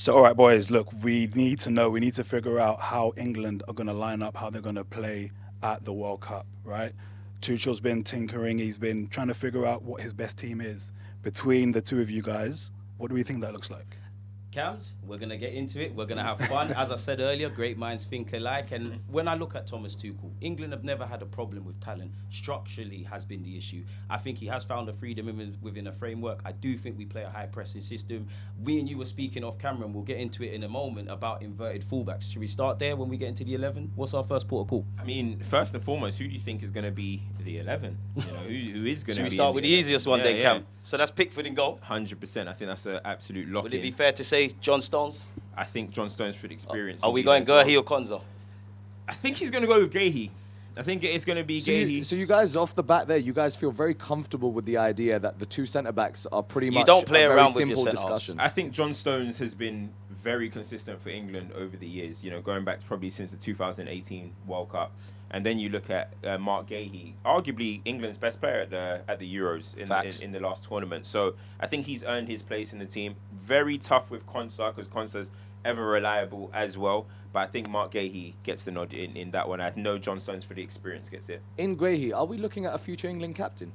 So, all right, boys, look, we need to know, we need to figure out how England are going to line up, how they're going to play at the World Cup, right? Tuchel's been tinkering, he's been trying to figure out what his best team is. Between the two of you guys, what do we think that looks like? Cams, we're going to get into it. We're going to have fun. As I said earlier, great minds think alike. And when I look at Thomas Tuchel, England have never had a problem with talent. Structurally has been the issue. I think he has found a freedom within a framework. I do think we play a high pressing system. Me and you were speaking off camera, and we'll get into it in a moment, about inverted fullbacks. Should we start there when we get into the 11? What's our first port of call? I mean, first and foremost, who do you think is going to be the 11? You know, who is going to be? Should we start with the easiest one then, Cam? So that's Pickford in goal. 100%. I think that's an absolute lock. Would it be fair to say John Stones? I think John Stones for the experience. Are we going Gurhey or Konza? I think he's going to go with Gahey. I think it's going to be Gahey. So you guys, off the bat there, you guys feel very comfortable with the idea that the two centre-backs are pretty much You don't play a very around with your simple centre-halves. discussion. I think John Stones has been very consistent for England over the years, you know, going back probably since the 2018 World Cup. And then you look at Mark Gahey, arguably England's best player at the Euros in the last tournament. So I think he's earned his place in the team. Very tough with Konsa, because Konsa's ever reliable as well. But I think Mark Gahey gets the nod in that one. I know John Stones for the experience gets it. In Gahey, are we looking at a future England captain?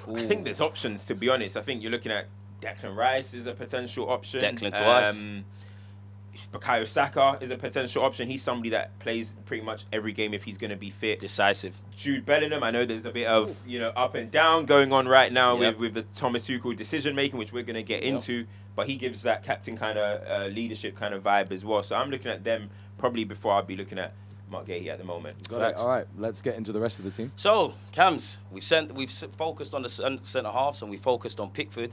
Ooh. I think there's options, to be honest. I think you're looking at Declan Rice is a potential option. Declan twice. Bukayo Saka is a potential option. He's somebody that plays pretty much every game if he's going to be fit. Decisive. Jude Bellingham, I know there's a bit of up and down going on right now with the Thomas Tuchel decision making, which we're going to get into. But he gives that captain kind of leadership kind of vibe as well. So I'm looking at them probably before I'd be looking at Mark Gahey at the moment. Got it. All right, let's get into the rest of the team. So, Cams, we've focused on the centre halves and we focused on Pickford.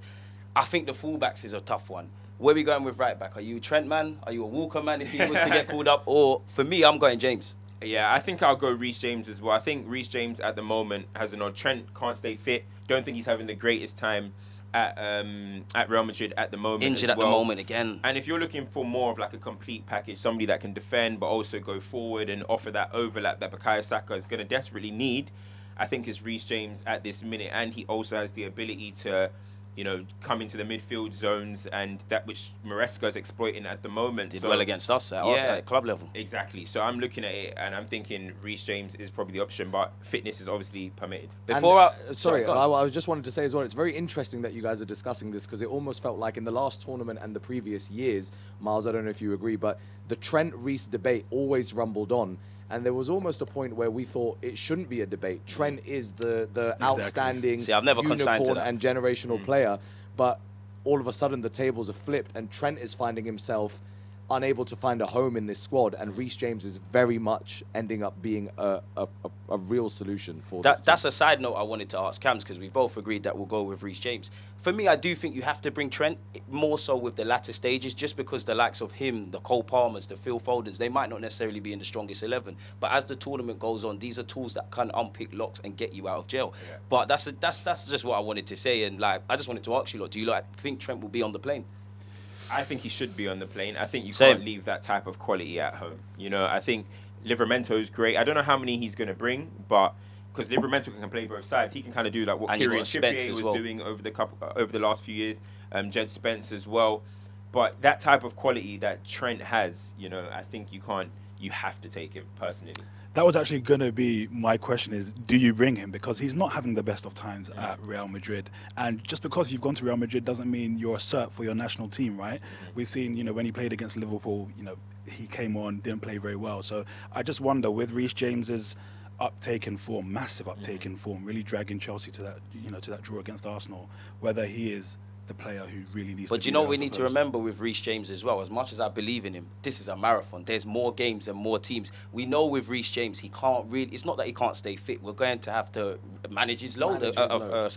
I think the fullbacks is a tough one. Where are we going with right back? Are you a Trent man? Are you a Walker man if he was to get called up? Or for me, I'm going James. Yeah, I think I'll go Reece James as well. I think Reece James at the moment has an odd. Trent can't stay fit. Don't think he's having the greatest time at Real Madrid at the moment. Injured as well. at the moment again. And if you're looking for more of like a complete package, somebody that can defend but also go forward and offer that overlap that Bukayo Saka is going to desperately need, I think is Reece James at this minute. And he also has the ability to, you know, come into the midfield zones, and that which Maresca is exploiting at the moment. Did well against us at club level. Exactly. So I'm looking at it and I'm thinking Reece James is probably the option, but fitness is obviously permitted. Sorry, I just wanted to say as well, it's very interesting that you guys are discussing this, because it almost felt like in the last tournament and the previous years, Miles, I don't know if you agree, but the Trent-Reece debate always rumbled on. And there was almost a point where we thought it shouldn't be a debate. Trent is the outstanding I've never consigned to unicorn that. and generational player. But all of a sudden the tables have flipped and Trent is finding himself unable to find a home in this squad. And Reece James is very much ending up being a real solution for this team. That's a side note I wanted to ask Cams, because we both agreed that we'll go with Reece James. For me, I do think you have to bring Trent more so with the latter stages, just because the likes of him, the Cole Palmers, the Phil Fodens, they might not necessarily be in the strongest 11. But as the tournament goes on, these are tools that can unpick locks and get you out of jail. Yeah. But that's just what I wanted to say. And like, I just wanted to ask you, do you think Trent will be on the plane? I think he should be on the plane. I think you Same. can't leave that type of quality at home. You know, I think Livermento's great. I don't know how many he's going to bring, but because Livermento can play both sides, he can kind of do like what Kieran Trippier was doing over the last few years. Jed Spence as well. But that type of quality that Trent has, you know, I think you have to take him personally. That was actually going to be my question is, do you bring him? Because he's not having the best of times at Real Madrid. And just because you've gone to Real Madrid doesn't mean you're a cert for your national team, right? We've seen, you know, when he played against Liverpool, you know, he came on, didn't play very well. So I just wonder, with Reece James's uptake in form, massive uptake in form, really dragging Chelsea to that, you know, to that draw against Arsenal, whether he is the player who really needs to be. But you know what we need to remember with Reece James as well? As much as I believe in him, this is a marathon. There's more games and more teams. We know with Reece James, he can't really... It's not that he can't stay fit. We're going to have to manage his load,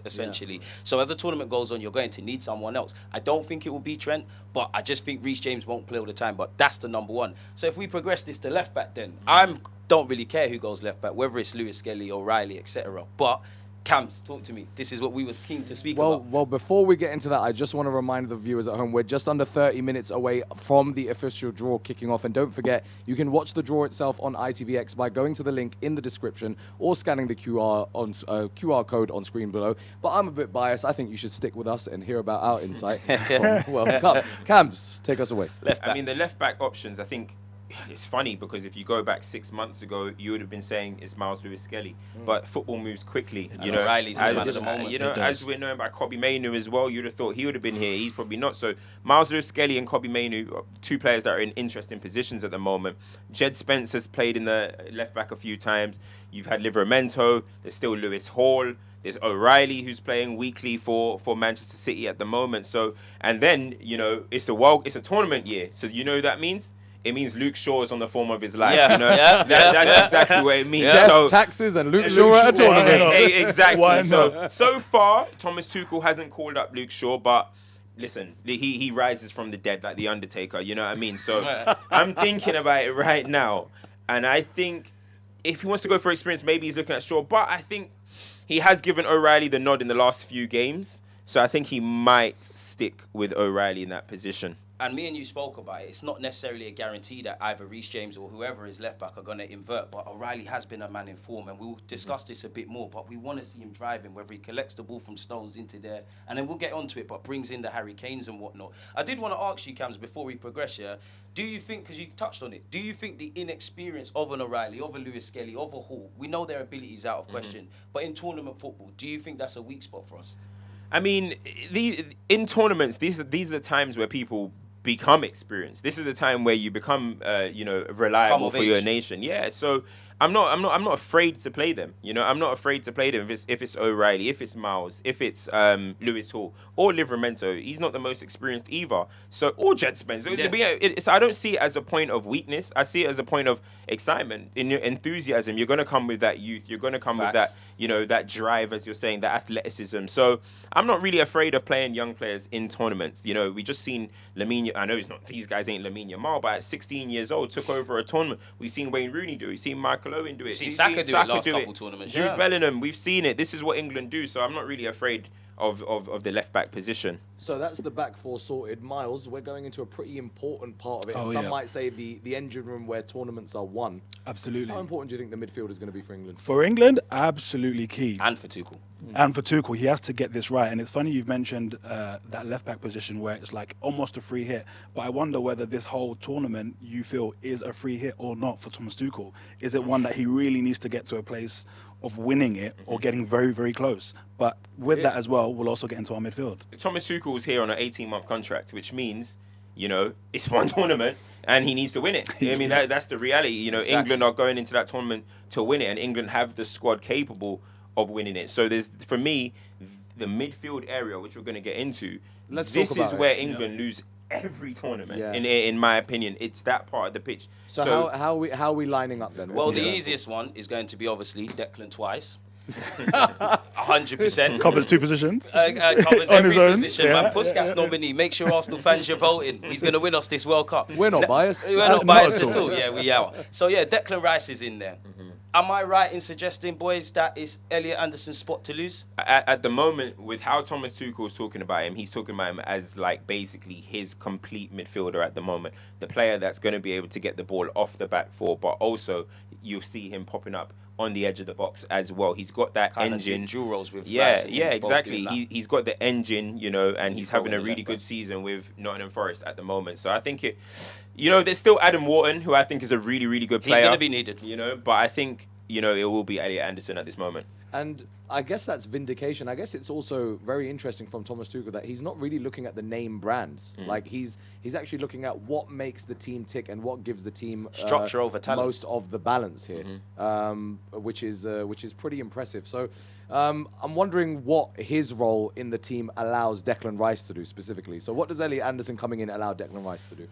essentially. Yeah. So as the tournament goes on, you're going to need someone else. I don't think it will be Trent, but I just think Reece James won't play all the time. But that's the number one. So if we progress this to left back then, don't really care who goes left back, whether it's Lewis Skelly or Riley, etc. But Camps, talk to me. This is what we was keen to speak Well, about. before we get into that, I just want to remind the viewers at home, we're just under 30 minutes away from the official draw kicking off. And don't forget, you can watch the draw itself on ITVX by going to the link in the description or scanning the QR code on screen below. But I'm a bit biased. I think you should stick with us and hear about our insight from World Cup. Camps, take us away. I mean, the left-back options, I think, it's funny because if you go back 6 months ago, you would have been saying it's Miles Lewis-Skelly. But football moves quickly. You know, O'Reilly's the man at the moment. You know, as we're knowing about Kobbie Mainoo as well, you'd have thought he would have been here. He's probably not. So Miles Lewis-Skelly and Kobbie Mainoo are two players that are in interesting positions at the moment. Jed Spence has played in the left-back a few times. You've had Livramento. There's still Lewis Hall. There's O'Reilly, who's playing weekly for Manchester City at the moment. So, and then, you know, it's a tournament year. So you know what that means? It means Luke Shaw is on the form of his life. Yeah. You know, Yeah. that's exactly what it means. Death, So, taxes, and Luke Shaw at a Shaw, tournament. why not? exactly. Why not? So far, Thomas Tuchel hasn't called up Luke Shaw, but listen, he rises from the dead like the Undertaker. You know what I mean? So I'm thinking about it right now, and I think if he wants to go for experience, maybe he's looking at Shaw. But I think he has given O'Reilly the nod in the last few games, so I think he might stick with O'Reilly in that position. And me and you spoke about it. It's not necessarily a guarantee that either Reece James or whoever is left back are going to invert. But O'Reilly has been a man in form, and we'll discuss this a bit more. But we want to see him driving, whether he collects the ball from Stones into there, and then we'll get onto it. But brings in the Harry Kanes and whatnot. I did want to ask you, Cams, before we progress here. Do you think, because you touched on it, do you think the inexperience of an O'Reilly, of a Lewis-Skelly, of a Hall, we know their abilities out of question, but in tournament football, do you think that's a weak spot for us? I mean, in tournaments, these are the times where people become experienced. This is the time where you become, reliable for your nation. Yeah, so I'm not afraid to play them. You know, I'm not afraid to play them. If it's O'Reilly, if it's Miles, if it's Lewis Hall or Livramento, he's not the most experienced either. So or Jed Spence. I don't see it as a point of weakness. I see it as a point of excitement, in your enthusiasm. You're going to come with that youth. You're going to come with that, that drive, as you're saying, that athleticism. So I'm not really afraid of playing young players in tournaments. You know, we just seen Lamine. I know it's not, these guys ain't Lamine Yamal, but at 16 years old took over a tournament. We've seen Wayne Rooney do it. We've seen Michael Owen do it. We've seen Saka do it last couple tournaments. Jude Bellingham, we've seen it. This is what England do. So I'm not really afraid of the left back position. So that's the back four sorted. Miles, we're going into a pretty important part of it. Some might say the engine room where tournaments are won. Absolutely. How important do you think the midfield is going to be for England? For England, absolutely key. And for Tuchel. And for Tuchel, he has to get this right. And it's funny you've mentioned that left-back position where it's like almost a free hit. But I wonder whether this whole tournament you feel is a free hit or not for Thomas Tuchel. Is it one that he really needs to get to a place of winning it or getting very, very close? But with that as well, we'll also get into our midfield. Thomas Tuchel is here on an 18-month contract, which means, it's one tournament and he needs to win it. I mean, that's the reality. Exactly. England are going into that tournament to win it, and England have the squad capable of winning it. So there's, for me, the midfield area, which we're going to get into, this is where England lose every tournament. In my opinion, it's that part of the pitch. So how are we lining up then? Well, the easiest one is going to be obviously Declan twice. 100%. Covers two positions. Covers every position. Man, Puskas nominee. Make sure Arsenal fans you're voting. He's going to win us this World Cup. We're not biased. We're not biased at all. Yeah, we are. So yeah, Declan Rice is in there. Am I right in suggesting, boys, that it's Elliot Anderson's spot to lose? At the moment, with how Thomas Tuchel is talking about him, he's talking about him as like basically his complete midfielder at the moment. The player that's going to be able to get the ball off the back four, but also you'll see him popping up on the edge of the box as well. He's got that kind engine. Dual roles with Rice exactly. He's got the engine, and he's having a really good season with Nottingham Forest at the moment. So I think there's still Adam Wharton, who I think is a really, really good player. He's going to be needed. But I think, it will be Elliot Anderson at this moment. And I guess that's vindication. I guess it's also very interesting from Thomas Tuchel that he's not really looking at the name brands. Like he's actually looking at what makes the team tick and what gives the team structure over talent, most of the balance here, which is pretty impressive. So I'm wondering what his role in the team allows Declan Rice to do specifically. So what does Elliot Anderson coming in allow Declan Rice to do?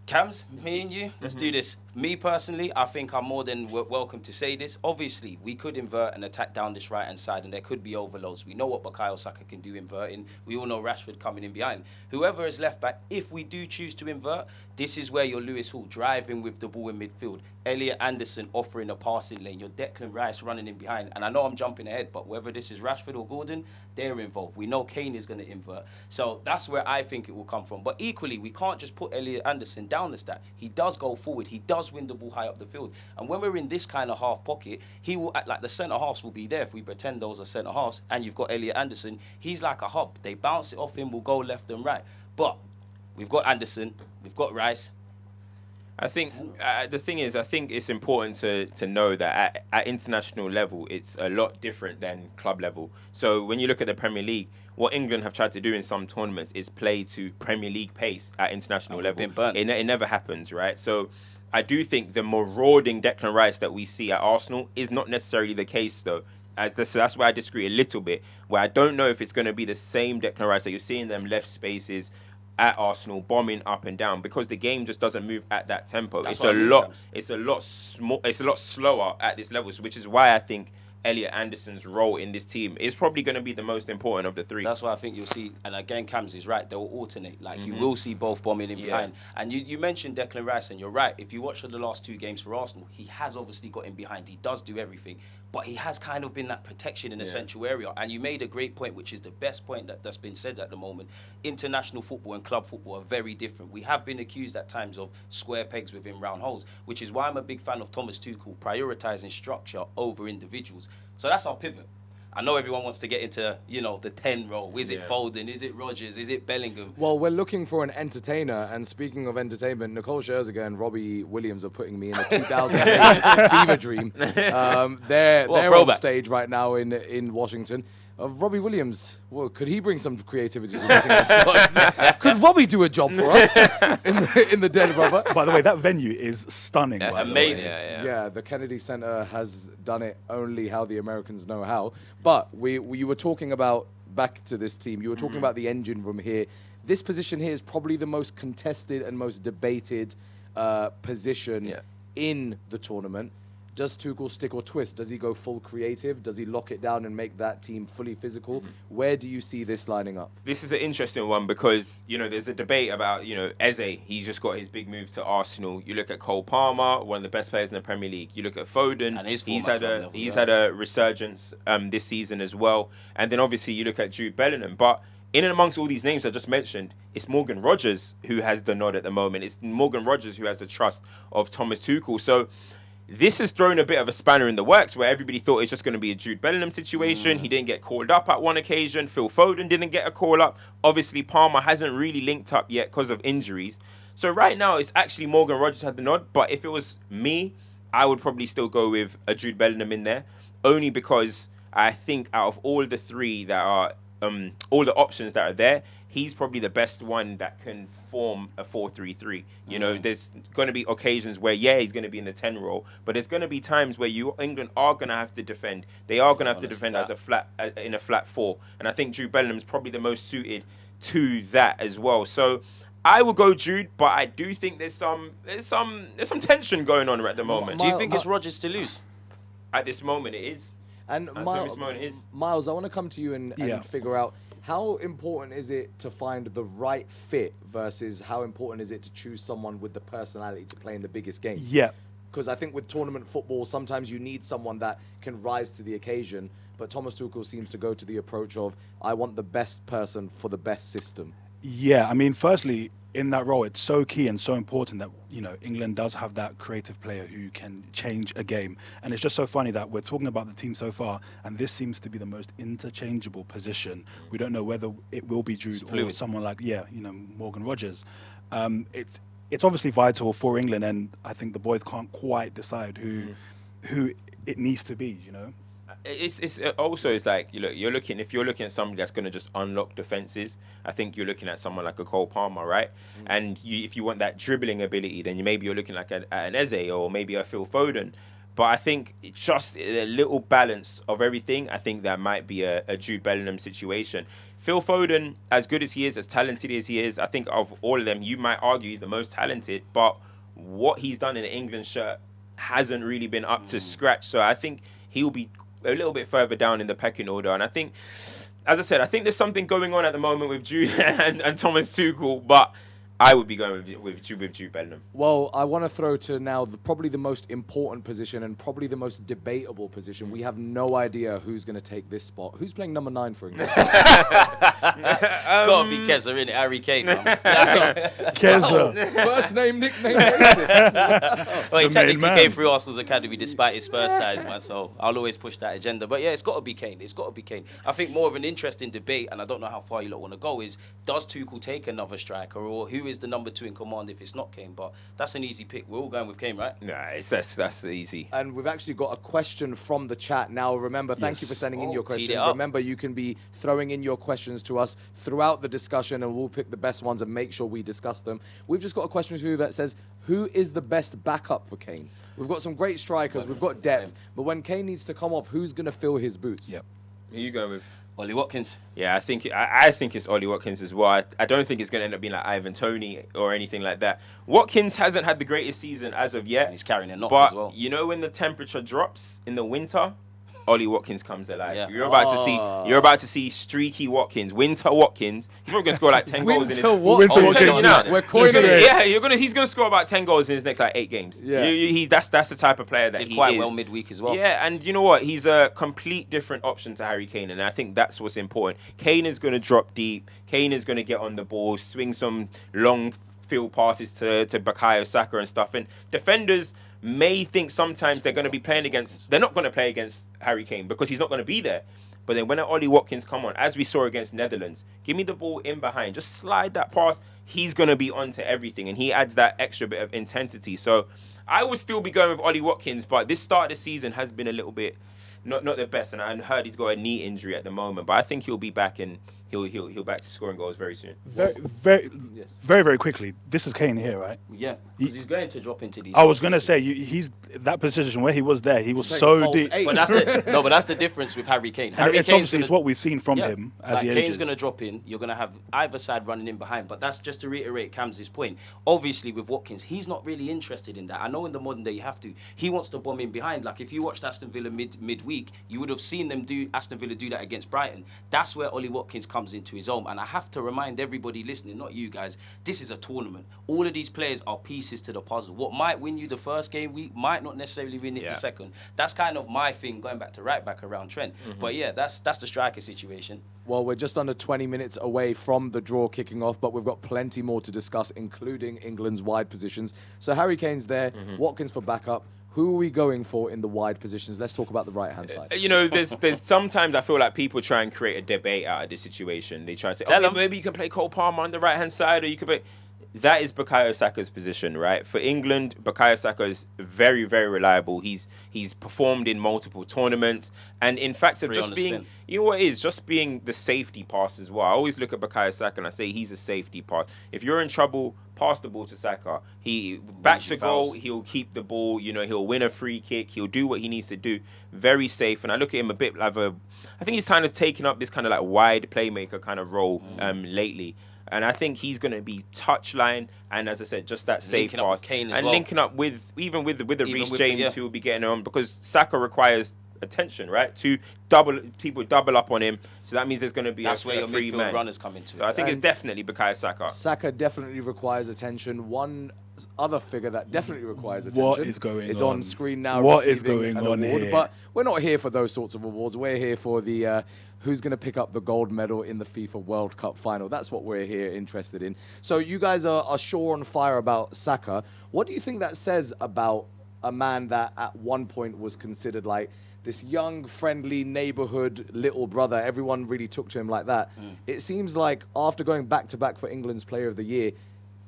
Cams, me and you, let's do this. Me personally, I think I'm more than welcome to say this. Obviously, we could invert and attack down this right-hand side, and there could be overloads. We know what Bukayo Saka can do inverting. We all know Rashford coming in behind. Whoever is left back, if we do choose to invert, this is where your Lewis Hall driving with the ball in midfield. Elliot Anderson offering a passing lane. Your Declan Rice running in behind. And I know I'm jumping ahead, but whether this is Rashford or Gordon, they're involved. We know Kane is going to invert. So that's where I think it will come from. But equally, we can't just put Elliot Anderson down as that. He does go forward. He does win the ball high up the field. And when we're in this kind of half pocket, he will act like the centre-halves will be there if we pretend those are centre-halves. And you've got Elliot Anderson. He's like a hub. They bounce it off him, will go left and right. But we've got Anderson. We've got Rice. I think the thing is, I think it's important to know that at international level, it's a lot different than club level. So when you look at the Premier League, what England have tried to do in some tournaments is play to Premier League pace at international level. It never happens, right? So I do think the marauding Declan Rice that we see at Arsenal is not necessarily the case, though. That's where I disagree a little bit, where I don't know if it's going to be the same Declan Rice that you're seeing them left spaces at Arsenal bombing up and down, because the game just doesn't move at that tempo. It's a lot slower at this level, which is why I think Elliot Anderson's role in this team is probably going to be the most important of the three. That's why I think you'll see, and again, Cams is right, they'll alternate. Like, you will see both bombing in behind. And you mentioned Declan Rice, and you're right. If you watch the last two games for Arsenal, he has obviously got in behind. He does do everything. But he has kind of been that protection in the central area. And you made a great point, which is the best point that's been said at the moment. International football and club football are very different. We have been accused at times of square pegs within round holes, which is why I'm a big fan of Thomas Tuchel prioritising structure over individuals. So that's our pivot. I know everyone wants to get into, the 10 role. Is it Foden? Is it Rodgers? Is it Bellingham? Well, we're looking for an entertainer. And speaking of entertainment, Nicole Scherzinger and Robbie Williams are putting me in a 2008 fever dream. They're on stage right now in Washington. Robbie Williams, well, could he bring some creativity to this squad? Could Robbie do a job for us in the Den, brother? By the way, that venue is stunning. That's amazing. Yeah, the Kennedy Center has done it only how the Americans know how. But you were talking about, back to this team, you were talking about the engine room here. This position here is probably the most contested and most debated position in the tournament. Does Tuchel stick or twist? Does he go full creative? Does he lock it down and make that team fully physical? Where do you see this lining up? This is an interesting one because, there's a debate about, Eze. He's just got his big move to Arsenal. You look at Cole Palmer, one of the best players in the Premier League. You look at Foden. And he's had a resurgence this season as well. And then obviously you look at Jude Bellingham. But in and amongst all these names I just mentioned, it's Morgan Rodgers who has the nod at the moment. It's Morgan Rodgers who has the trust of Thomas Tuchel. So this has thrown a bit of a spanner in the works where everybody thought it's just going to be a Jude Bellingham situation. He didn't get called up at one occasion. Phil Foden didn't get a call up. Obviously, Palmer hasn't really linked up yet because of injuries. So right now, it's actually Morgan Rodgers had the nod. But if it was me, I would probably still go with a Jude Bellingham in there. Only because I think out of all the three that are, all the options that are there, he's probably the best one that can form a 4-3-3. There's going to be occasions where, he's going to be in the 10 role, but there's going to be times where England are going to have to defend. They are going to have to defend as in a flat four, and I think Jude Bellingham's probably the most suited to that as well. So I will go Jude, but I do think there's some tension going on at the moment. Do you think it's Rodgers to lose? At this moment, it is. And Miles, I want to come to you and figure out, how important is it to find the right fit versus how important is it to choose someone with the personality to play in the biggest game? Yeah. Because I think with tournament football, sometimes you need someone that can rise to the occasion. But Thomas Tuchel seems to go to the approach of, I want the best person for the best system. Yeah, I mean, firstly, in that role, it's so key and so important that, England does have that creative player who can change a game. And it's just so funny that we're talking about the team so far, and this seems to be the most interchangeable position. We don't know whether it will be Jude or someone like, Morgan Rodgers. It's obviously vital for England, and I think the boys can't quite decide who it needs to be, It's also, it's like, if you're looking at somebody that's going to just unlock defenses, I think you're looking at someone like a Cole Palmer, right? And if you want that dribbling ability, then maybe you're looking like an Eze or maybe a Phil Foden. But I think it's just a little balance of everything. I think that might be a Jude Bellingham situation. Phil Foden, as good as he is, as talented as he is, I think of all of them, you might argue he's the most talented. But what he's done in the England shirt hasn't really been up to scratch. So I think he'll be a little bit further down in the pecking order. And I think, as I said, I think there's something going on at the moment with Jude and Thomas Tuchel. But I would be going with Jude Bellingham. Well, I want to throw to now probably the most important position and probably the most debatable position. We have no idea who's going to take this spot. Who's playing number 9 for England? It's got to be Keza, innit? Harry Kane. Keza. First name, nickname, racist. Well, he technically came through Arsenal's academy despite his Spurs ties, man. So I'll always push that agenda. But yeah, it's got to be Kane. It's got to be Kane. I think more of an interesting debate, and I don't know how far you lot want to go, is does Tuchel take another striker, or who is the number 2 in command if it's not Kane? But that's an easy pick. We're all going with Kane, right? Nah, that's easy. And we've actually got a question from the chat. Now, remember, thank you for sending in your questions. Remember, you can be throwing in your questions to us throughout the discussion, and we'll pick the best ones and make sure we discuss them. We've just got a question for you that says, who is the best backup for Kane? We've got some great strikers, we've got depth, but when Kane needs to come off, who's going to fill his boots? Yep. Who are you going with? Ollie Watkins. Yeah, I think it's Ollie Watkins as well. I don't think it's going to end up being like Ivan Toney or anything like that. Watkins hasn't had the greatest season as of yet. And he's carrying a knock but as well. You know when the temperature drops in the winter, Ollie Watkins comes alive. Yeah. You're about to see streaky Watkins, winter Watkins. He's probably gonna score like 10 goals in his Winter Watkins. We're coining it. Yeah, he's gonna score about 10 goals in his next like 8 games. Yeah. That's the type of player that Did he quite is. well midweek as well. Yeah, and you know what? He's a complete different option to Harry Kane, and I think that's what's important. Kane is gonna drop deep. Kane is gonna get on the ball, swing some long field passes to Bukayo Saka and stuff. And defenders may think sometimes they're not going to play against Harry Kane because he's not going to be there. But then when Ollie Watkins come on, as we saw against Netherlands, give me the ball in behind, just slide that pass. He's going to be onto everything, and he adds that extra bit of intensity. So I will still be going with Ollie Watkins, but this start of the season has been a little bit not the best, and I heard he's got a knee injury at the moment. But I think he'll be back, and he'll back to scoring goals very soon. Very quickly. This is Kane here, right? Yeah, because he's going to drop into these. I was gonna say he's that position where he was there. He was so deep. But that's the difference with Harry Kane. And it's obviously it's what we've seen from him as he ages. Kane's going to drop in. You're going to have either side running in behind. But that's just to reiterate Cam's point. Obviously, with Watkins, he's not really interested in that. I know in the modern day you have to. He wants to bomb in behind. Like if you watched Aston Villa midweek, you would have seen them Aston Villa do that against Brighton. That's where Ollie Watkins comes into his own. And I have to remind everybody listening, not you guys, this is a tournament. All of these players are pieces to the puzzle. What might win you the first game week might not necessarily win it the second. That's kind of my thing going back to right back around Trent. But yeah, that's the striker situation. Well, we're just under 20 minutes away from the draw kicking off, but we've got plenty more to discuss, including England's wide positions. So Harry Kane's there, Watkins for backup. Who are we going for in the wide positions? Let's talk about the right-hand side. You know, there's sometimes I feel like people try and create a debate out of this situation. They try to say, maybe you can play Cole Palmer on the right-hand side, or you can play... That is Bukayo Saka's position, right? For England, Bukayo Saka is very, very reliable. He's performed in multiple tournaments. And in fact, of just being, you know what it is? Just being the safety pass as well. I always look at Bukayo Saka and I say he's a safety pass. If you're in trouble, pass the ball to Saka. He back to goal, he'll keep the ball, you know, he'll win a free kick, he'll do what he needs to do. Very safe. And I look at him a bit like I think he's kind of taken up this kind of like wide playmaker kind of role lately. And I think he's going to be touchline, and as I said, just that safe pass, and linking up with the Reece James who will be getting on, because Saka requires attention, right? People double up on him, so that means there's going to be a free man. Runners come into. So I think it's definitely Bukayo Saka. Saka definitely requires attention. One other figure that definitely requires attention. What is going is on? On screen now. What is going on award, here? But we're not here for those sorts of awards. We're here for the who's going to pick up the gold medal in the FIFA World Cup final. That's what we're here interested in. So you guys are sure on fire about Saka. What do you think that says about a man that at one point was considered like this young, friendly, neighbourhood little brother? Everyone really took to him like that. It seems like after going back-to-back for England's Player of the Year,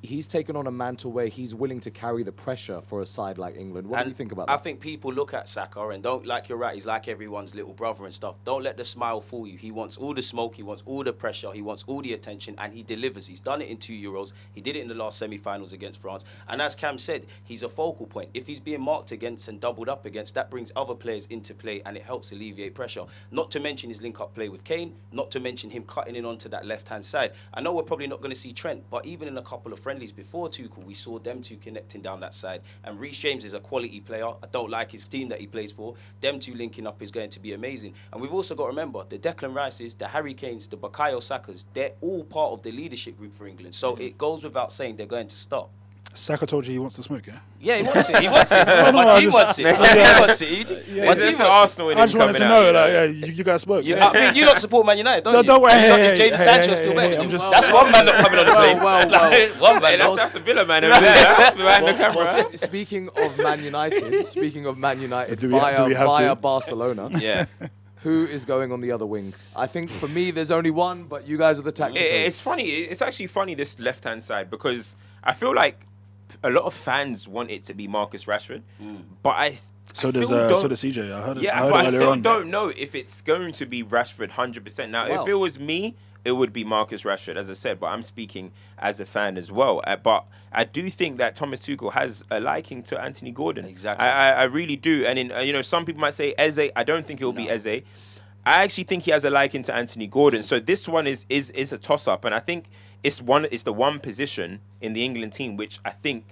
he's taken on a mantle where he's willing to carry the pressure for a side like England. What do you think about that? I think people look at Saka and don't, like, you're right, he's like everyone's little brother and stuff. Don't let the smile fool you. He wants all the smoke, he wants all the pressure, he wants all the attention, and he delivers. He's done it in 2 Euros. He did it in the last semi-finals against France. And as Cam said, he's a focal point. If he's being marked against and doubled up against, that brings other players into play and it helps alleviate pressure. Not to mention his link-up play with Kane, not to mention him cutting in onto that left-hand side. I know we're probably not going to see Trent, but even in a couple of friendlies before Tuchel, we saw them two connecting down that side. And Reece James is a quality player. I don't like his team that he plays for. Them two linking up is going to be amazing. And we've also got to remember, the Declan Rices, the Harry Kanes, the Bukayo Sakas, they're all part of the leadership group for England. So it goes without saying they're going to start. Saka told you he wants to smoke, yeah? Yeah, he wants it. He wants it. My team wants it. My team wants it. My team Arsenal in I just wanted to know, you guys spoke. I mean, you lot support Man United, don't you? Don't worry. Is Jadon Sancho still better? That's one man not coming on the plane. One man. That's the Villa man over there. Behind the camera. Speaking of Man United, Do we have via to? Barcelona. Yeah. Who is going on the other wing? I think for me, there's only one, but you guys are the tactical. It's funny. It's actually funny, this left-hand side, because I feel like a lot of fans want it to be Marcus Rashford, but So does CJ. I heard it. Yeah, I heard but I earlier still on. don't know if it's going to be Rashford 100%. Now, if it was me, it would be Marcus Rashford, as I said, but I'm speaking as a fan as well. But I do think that Thomas Tuchel has a liking to Anthony Gordon. Exactly. I really do. And in some people might say Eze. I don't think it will be Eze. I actually think he has a liking to Anthony Gordon. So this one is a toss-up, and I think it's the one position in the England team which I think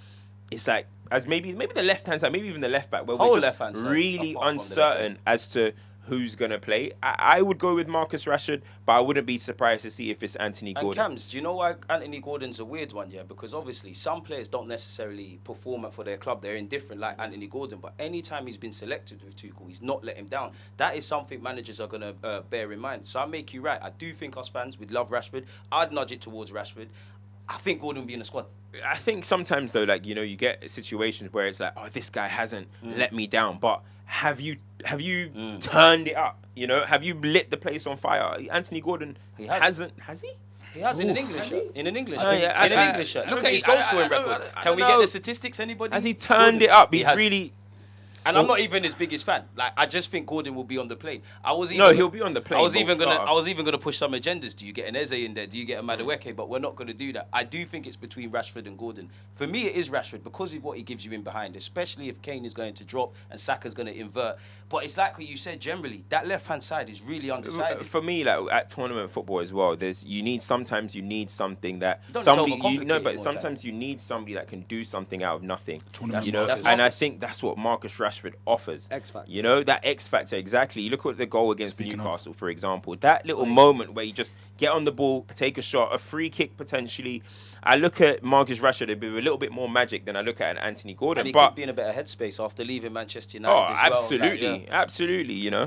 it's like, as maybe the left-hand side, maybe even the left-back, where we're just really uncertain as to who's going to play. I would go with Marcus Rashford, but I wouldn't be surprised to see if it's Anthony Gordon. And Cams, do you know why Anthony Gordon's a weird one, yeah? Because obviously some players don't necessarily perform for their club. They're indifferent like Anthony Gordon, but anytime he's been selected with Tuchel, he's not let him down. That is something managers are going to bear in mind. So I make you right. I do think us fans, we'd love Rashford. I'd nudge it towards Rashford. I think Gordon will be in the squad. I think sometimes, though, like, you get situations where it's like, oh, this guy hasn't let me down, but have you turned it up? Have you lit the place on fire? Anthony Gordon hasn't. Has he? He has in an English shirt. In an English shirt. Look I at his goal scoring record. Can we get the statistics? Anybody? Has he turned it up? He's really. And I'm not even his biggest fan. Like, I just think Gordon will be on the plane. He'll be on the plane. I was even gonna push some agendas. Do you get an Eze in there? Do you get a Madueke? But we're not gonna do that. I do think it's between Rashford and Gordon. For me, it is Rashford because of what he gives you in behind, especially if Kane is going to drop and Saka's going to invert. But it's like what you said. Generally, that left-hand side is really undecided. For me, like at tournament football as well, sometimes you need something that sometimes you need somebody that can do something out of nothing. And I think that's what Marcus Rashford offers. X factor. That X factor, exactly. You look at the goal against Newcastle, for example. That little moment where you just get on the ball, take a shot, a free kick potentially. I look at Marcus Rashford a little bit more magic than I look at Anthony Gordon. And he could be in a better headspace after leaving Manchester United as well. Absolutely, absolutely.